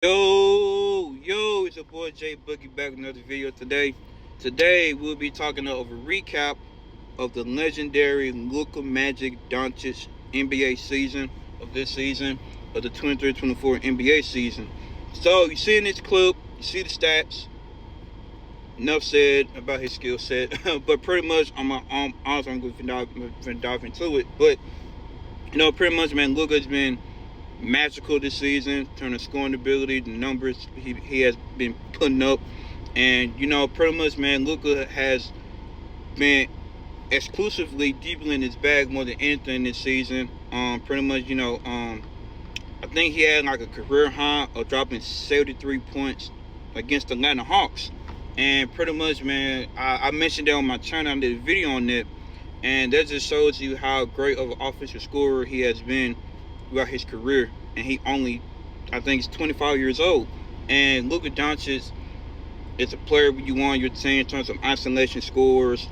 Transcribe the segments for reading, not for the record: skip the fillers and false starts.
Yo, it's your boy Jay Boogie back with another video today. Today we'll be talking of a recap of the legendary Luka Magic Doncic NBA season of this season of the 23-24 NBA season. So you see in this clip, you see the stats. Enough said about his skill set, but pretty much I'm going to dive into it. But pretty much, man, Luka's been magical this season, turning scoring ability, the numbers he has been putting up, and pretty much, man, Luka has been exclusively deeply his bag more than anything this season. Pretty much, I think he had like a career high of dropping 73 points against the Atlanta Hawks, and pretty much, man, I mentioned that on my channel. I did a video on that, and that just shows you how great of an offensive scorer he has been throughout his career. And he only, I think, he's 25 years old. And Luka Doncic is a player you want on your team in terms of isolation scores,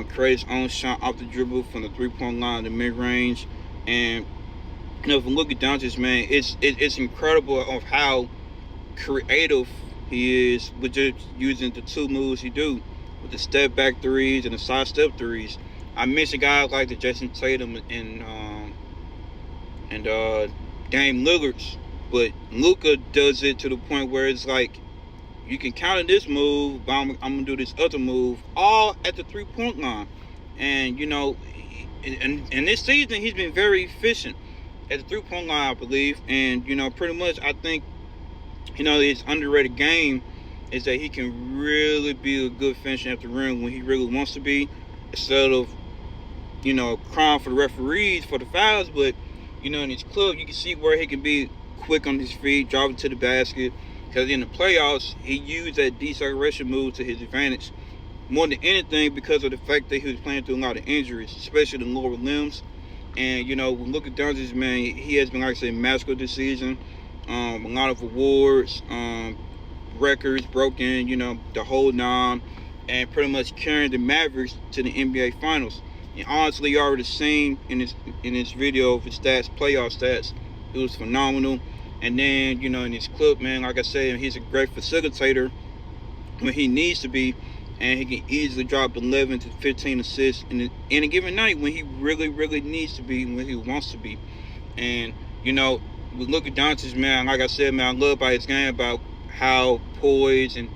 creates his own shot off the dribble from the three-point line, the mid-range. And for Luka Doncic, man, it's incredible of how creative he is with just using the two moves he do, with the step back threes and the side step threes. I mentioned guys like the Jayson Tatum and Dame Lillard's, but Luka does it to the point where it's like you can counter this move, but I'm gonna do this other move, all at the three-point line. And in this season he's been very efficient at the three-point line, I believe. And pretty much, I think his underrated game is that he can really be a good finisher at the rim when he really wants to be, instead of crying for the referees for the fouls. But in his club, you can see where he can be quick on his feet, driving to the basket. Because in the playoffs, he used that deceleration move to his advantage more than anything, because of the fact that he was playing through a lot of injuries, especially the lower limbs. And when Luka Doncic, man, he has been, like I said, magical this season. A lot of awards, records broken, the whole nine, and pretty much carrying the Mavericks to the NBA Finals. And honestly, you already seen in this video of his stats, playoff stats, it was phenomenal. And then in his clip, man, like I said, he's a great facilitator when he needs to be, and he can easily drop 11 to 15 assists in a given night when he really needs to be, when he wants to be. And with Luka Doncic, man, like I said, man, I love about his game, about how poised, and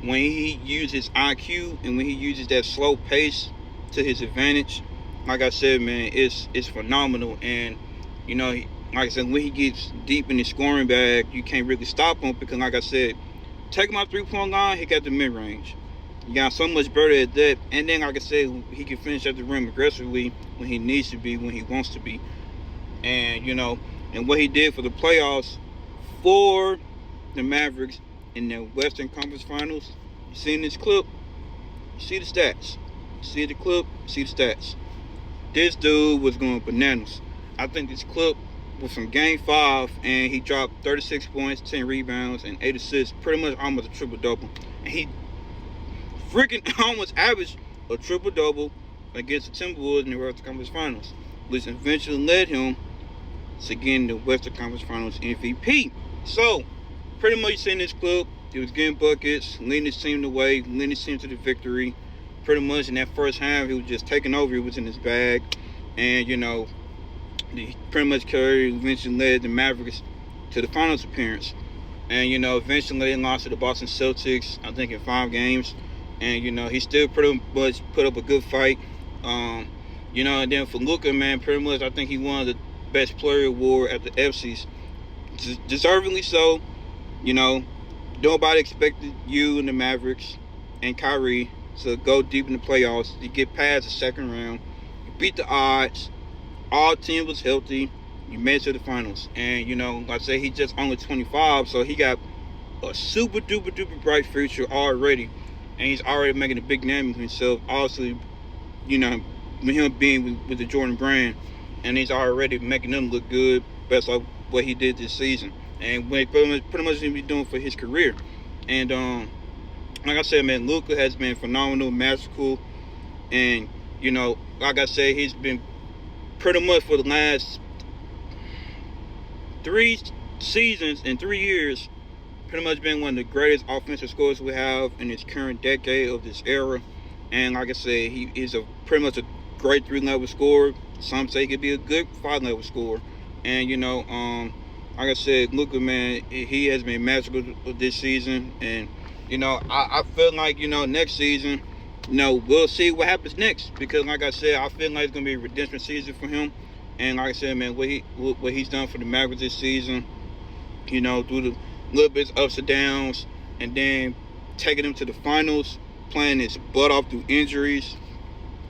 when he uses IQ and when he uses that slow pace to his advantage, like I said, man, it's phenomenal. And like I said, when he gets deep in his scoring bag, you can't really stop him, because, like I said, take him out three-point line, he got the mid-range. He got so much better at that. And then, like I said, he can finish at the rim aggressively when he needs to be, when he wants to be. And and what he did for the playoffs for the Mavericks in the Western Conference Finals, you see in this clip, you see the stats. You see the clip, you see the stats. This dude was going bananas. I think this clip was from Game 5, and he dropped 36 points, 10 rebounds, and 8 assists, pretty much almost a triple-double. And he freaking almost averaged a triple-double against the Timberwolves in the Western Conference Finals, which eventually led him to getting the Western Conference Finals MVP. So, pretty much seeing this clip, he was getting buckets, leading his team the way, leading his team to the victory. Pretty much in that first half, he was just taking over. He was in his bag. And, he pretty much carried, eventually led the Mavericks to the finals appearance. And, eventually they lost to the Boston Celtics, I think, in 5 games. And, he still pretty much put up a good fight. And then for Luka, man, pretty much I think he won the Best Player Award at the ESPYs. Deservingly so. Nobody expected you and the Mavericks and Kyrie to go deep in the playoffs. You get past the second round. You beat the odds. All team was healthy. You made it to the finals. And, like I say, he's just only 25, so he got a super duper bright future already. And he's already making a big name of himself. Obviously, with him being with the Jordan brand. And he's already making them look good, based on what he did this season. And what pretty much going to be doing for his career. And, like I said, man, Luka has been phenomenal, magical, and like I said, he's been pretty much for the last seasons, in 3 years, pretty much been one of the greatest offensive scorers we have in this current decade of this era. And like I said, he is pretty much a great 3-level scorer. Some say he could be a good 5-level scorer. And like I said, Luka, man, he has been magical this season. And I feel like next season, we'll see what happens next, because like I said, I feel like it's gonna be a redemption season for him. And like I said, man, what he's done for the Mavericks this season, through the little bits of ups and downs, and then taking them to the finals, playing his butt off through injuries,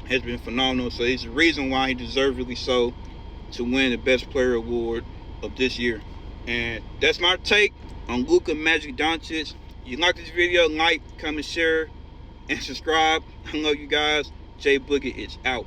has been phenomenal. So it's the reason why he deservedly so to win the Best Player Award of this year. And that's my take on Luka Magic Doncic. If you like this video, like, comment, share, and subscribe. I love you guys. Jay Boogie is out.